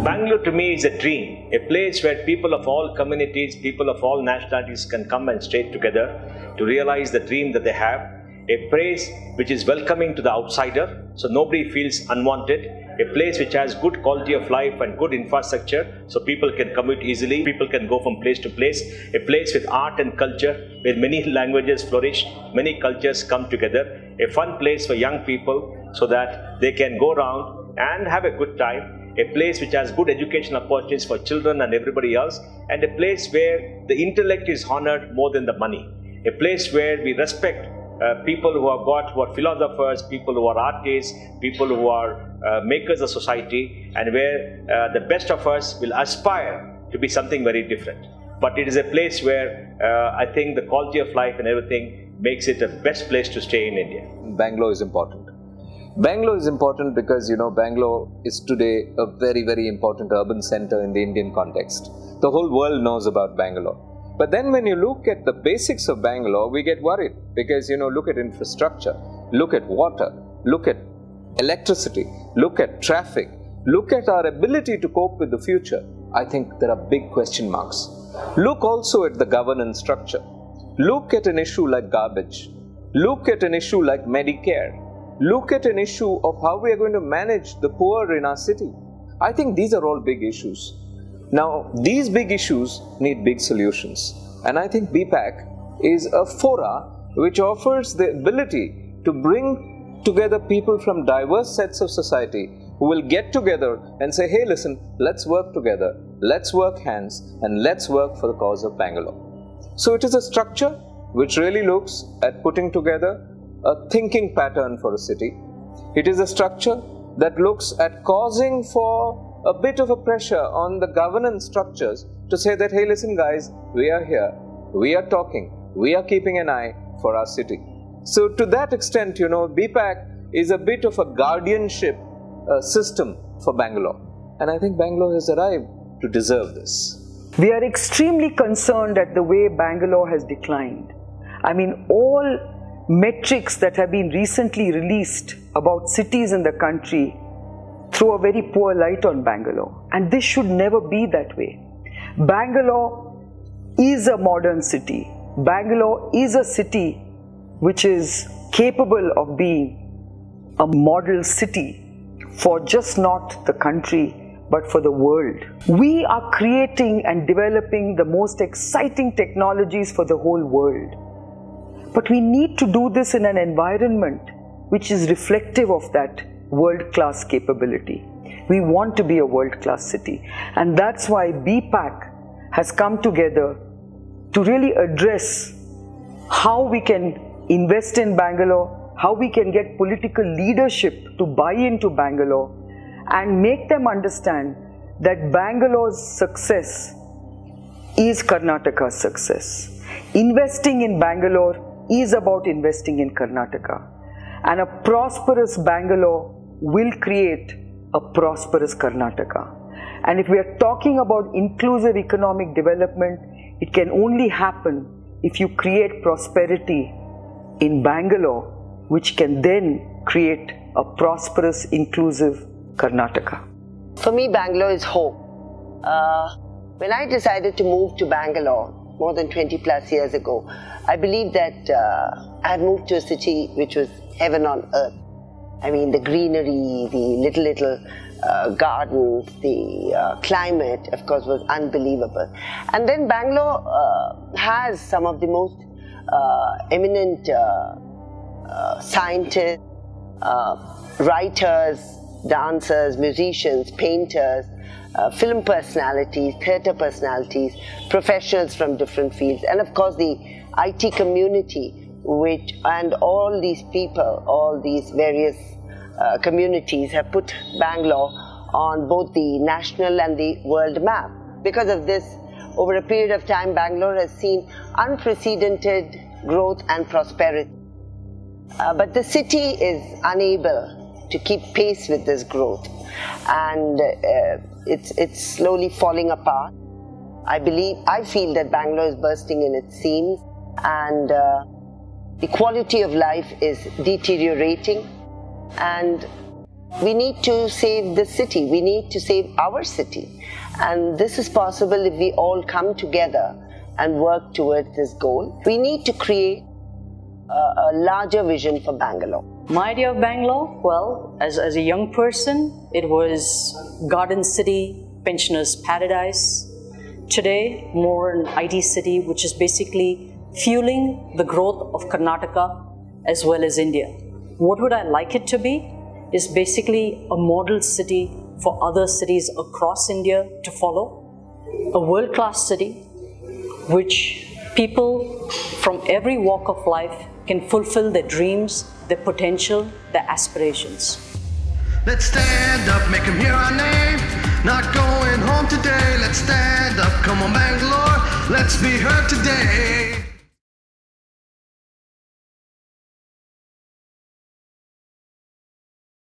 Bangalore to me is a dream, a place where people of all communities, people of all nationalities can come and stay together to realize the dream that they have. A place which is welcoming to the outsider, so nobody feels unwanted. A place which has good quality of life and good infrastructure, so people can commute easily, people can go from place to place. A place with art and culture, where many languages flourish, many cultures come together. A fun place for young people, so that they can go around and have a good time. A place which has good education opportunities for children and everybody else, and a place where the intellect is honored more than the money. A place where we respect people who are philosophers, people who are artists, people who are makers of society, and where the best of us will aspire to be something very different. But it is a place where I think the quality of life and everything makes it the best place to stay in India. Bangalore is important. Bangalore is important because, Bangalore is today a very, very important urban center in the Indian context. The whole world knows about Bangalore. But then when you look at the basics of Bangalore, we get worried because, look at infrastructure, look at water, look at electricity, look at traffic, look at our ability to cope with the future. I think there are big question marks. Look also at the governance structure. Look at an issue like garbage. Look at an issue like Medicare. Look at an issue of how we are going to manage the poor in our city. I think these are all big issues. Now, these big issues need big solutions. And I think B.PAC is a fora which offers the ability to bring together people from diverse sets of society who will get together and say, hey, listen, let's work together, let's work hands, and let's work for the cause of Bangalore. So it is a structure which really looks at putting together a thinking pattern for a city. It is a structure that looks at causing for a bit of a pressure on the governance structures to say that, hey, listen guys, we are here, we are talking, we are keeping an eye for our city. So to that extent, B.PAC is a bit of a guardianship system for Bangalore. And I think Bangalore has arrived to deserve this. We are extremely concerned at the way Bangalore has declined. I mean, all metrics that have been recently released about cities in the country throw a very poor light on Bangalore. And this should never be that way. Bangalore is a modern city. Bangalore is a city which is capable of being a model city for just not the country, but for the world. We are creating and developing the most exciting technologies for the whole world. But we need to do this in an environment which is reflective of that world-class capability. We want to be a world-class city. And that's why B.PAC has come together to really address how we can invest in Bangalore, how we can get political leadership to buy into Bangalore and make them understand that Bangalore's success is Karnataka's success. Investing in Bangalore is about investing in Karnataka. And a prosperous Bangalore will create a prosperous Karnataka. And if we are talking about inclusive economic development, it can only happen if you create prosperity in Bangalore, which can then create a prosperous, inclusive Karnataka. For me, Bangalore is home. When I decided to move to Bangalore more than 20 plus years ago, I believed that I had moved to a city which was heaven on earth. I mean, the greenery, the little gardens, the climate, of course, was unbelievable. And then Bangalore has some of the most eminent scientists, writers, dancers, musicians, painters, film personalities, theatre personalities, professionals from different fields, and of course the IT community, and all these people, all these various communities have put Bangalore on both the national and the world map. Because of this, over a period of time, Bangalore has seen unprecedented growth and prosperity. But the city is unable to keep pace with this growth, and it's slowly falling apart. I feel that Bangalore is bursting in its seams, and the quality of life is deteriorating, and We need to save the city. We need to save our city. And this is possible if we all come together and work towards this goal. We need to create a larger vision for Bangalore. My idea of Bangalore, well, as a young person, it was Garden City, pensioners' paradise. Today, more an IT city, which is basically fueling the growth of Karnataka as well as India. What would I like it to be? Is basically a model city for other cities across India to follow. A world-class city which people from every walk of life can fulfill their dreams, their potential, their aspirations. Let's stand up, make them hear our name. Not going home today, let's stand up. Come on, Bangalore, let's be heard today.